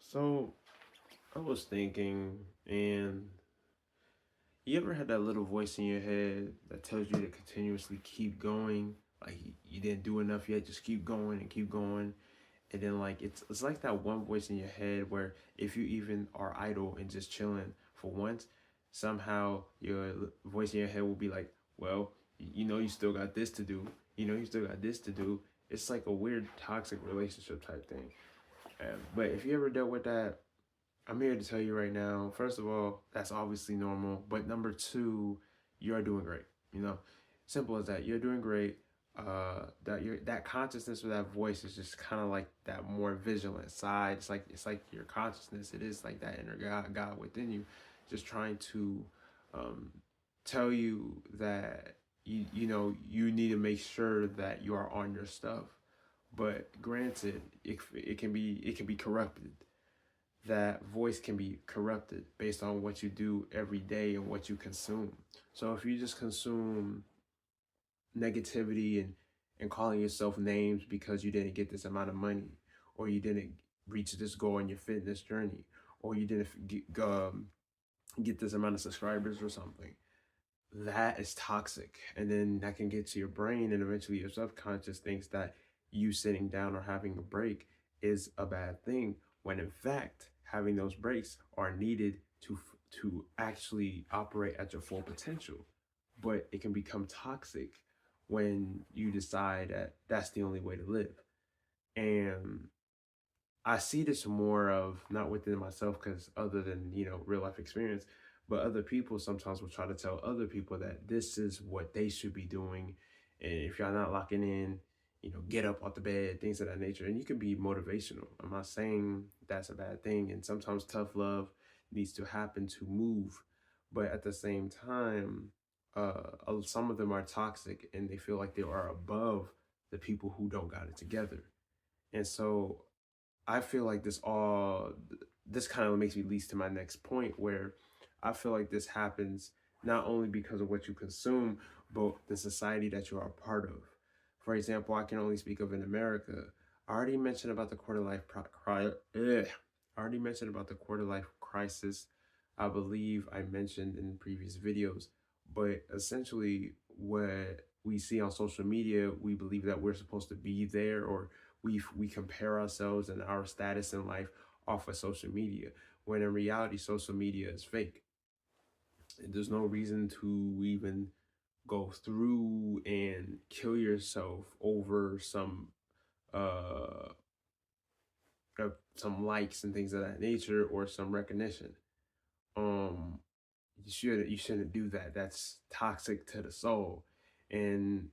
So I was thinking, and you ever had that little voice in your head that tells you to continuously keep going? Like you didn't do enough yet, just keep going and keep going. And then like it's like that one voice in your head where if you even are idle and just chilling for once, somehow your voice in your head will be like, well, you know you still got this to do. You know you still got this to do. It's like a weird toxic relationship type thing. But if you ever dealt with that, I'm here to tell you right now, first of all, that's obviously normal. But number two, you are doing great. You know, simple as that. You're doing great. That consciousness or that voice is just kind of like that more vigilant side. It's like your consciousness. It is like that inner God within you, just trying to um, tell you that you need to make sure that you are on your stuff. But granted, it can be corrupted. That voice can be corrupted based on what you do every day and what you consume. So if you just consume negativity and calling yourself names because you didn't get this amount of money, or you didn't reach this goal in your fitness journey, or you didn't get this amount of subscribers or something, that is toxic. And then that can get to your brain, and eventually your subconscious thinks that you sitting down or having a break is a bad thing, when in fact having those breaks are needed to actually operate at your full potential. But it can become toxic when you decide that that's the only way to live. And I see this more of not within myself, because other than real life experience, but other people sometimes will try to tell other people that this is what they should be doing, and if y'all not locking in, get up off the bed, things of that nature. And you can be motivational. I'm not saying that's a bad thing, and sometimes tough love needs to happen to move, but at the same time, some of them are toxic and they feel like they are above the people who don't got it together. And so I feel like this kind of makes me lead to my next point, where I feel like this happens not only because of what you consume, but the society that you are a part of. For example, I can only speak of in America. I already mentioned about the I already mentioned about the quarter life crisis. I believe I mentioned in previous videos, but essentially what we see on social media, we believe that we're supposed to be there, or we compare ourselves and our status in life off of social media, when in reality social media is fake. And there's no reason to even go through and kill yourself over uh some likes and things of that nature, or some recognition. um you shouldn't do that. That's toxic to the soul, and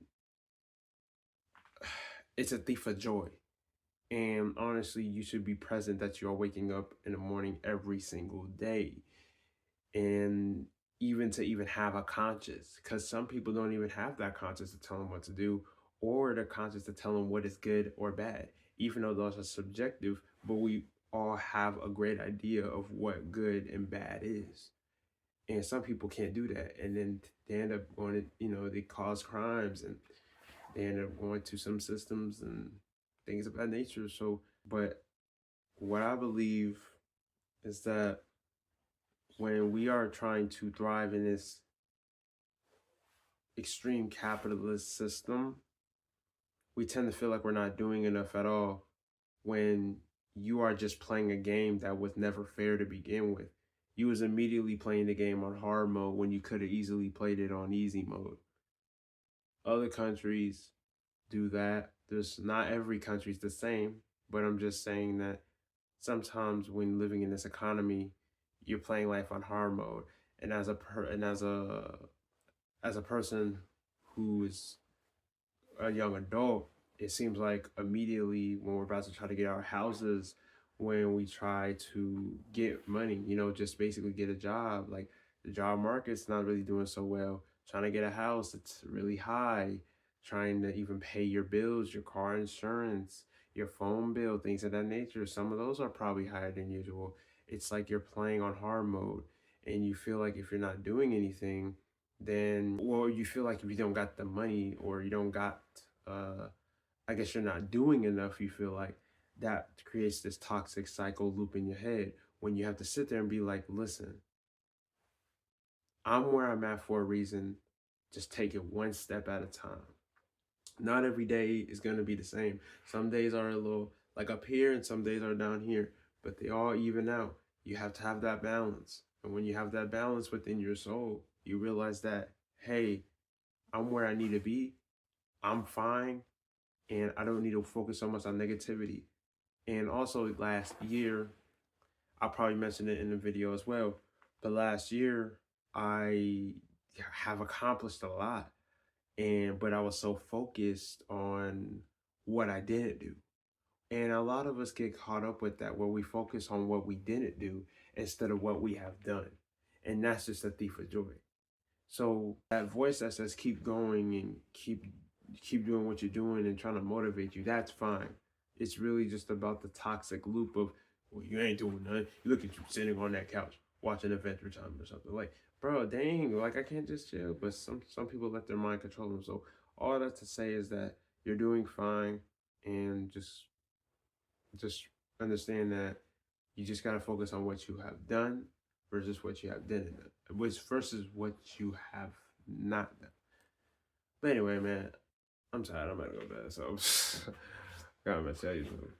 it's a thief of joy. And honestly, you should be present that you're waking up in the morning every single day. And even to even have a conscience, because some people don't even have that conscience to tell them what to do, or the conscience to tell them what is good or bad, even though those are subjective. But we all have a great idea of what good and bad is. And some people can't do that. And then they end up going to, they cause crimes, and they end up going to some systems and things of that nature. So, but what I believe is that when we are trying to thrive in this extreme capitalist system, we tend to feel like we're not doing enough at all, when you are just playing a game that was never fair to begin with. You was immediately playing the game on hard mode when you could have easily played it on easy mode. Other countries do that. There's not every country's the same, but I'm just saying that sometimes when living in this economy, you're playing life on hard mode. And as a person who is a young adult, it seems like immediately when we're about to try to get our houses, when we try to get money, just basically get a job, like the job market's not really doing so well. Trying to get a house, it's really high. Trying to even pay your bills, your car insurance, your phone bill, things of that nature, some of those are probably higher than usual. It's like you're playing on hard mode, and you feel like if you're not doing anything, then, or you feel like if you don't got the money, or you don't got, I guess you're not doing enough, you feel like, that creates this toxic cycle loop in your head when you have to sit there and be like, listen, I'm where I'm at for a reason. Just take it one step at a time. Not every day is going to be the same. Some days are a little like up here and some days are down here, but they all even out. You have to have that balance. And when you have that balance within your soul, you realize that, hey, I'm where I need to be. I'm fine. And I don't need to focus so much on negativity. And also last year, I probably mentioned it in the video as well, but last year I have accomplished a lot. But I was so focused on what I didn't do. And a lot of us get caught up with that, where we focus on what we didn't do instead of what we have done. And that's just a thief of joy. So that voice that says keep going and keep doing what you're doing and trying to motivate you, that's fine. It's really just about the toxic loop of, well, you ain't doing nothing. You look at you sitting on that couch watching Adventure Time or something. Like, bro, dang, like I can't just chill. But some people let their mind control them. So all that to say is that you're doing fine, and just understand that you just gotta focus on what you have done versus what you have didn't done, which versus what you have not done. But anyway, man, I'm tired. I'm gonna go to bed. So I'm gonna tell you something.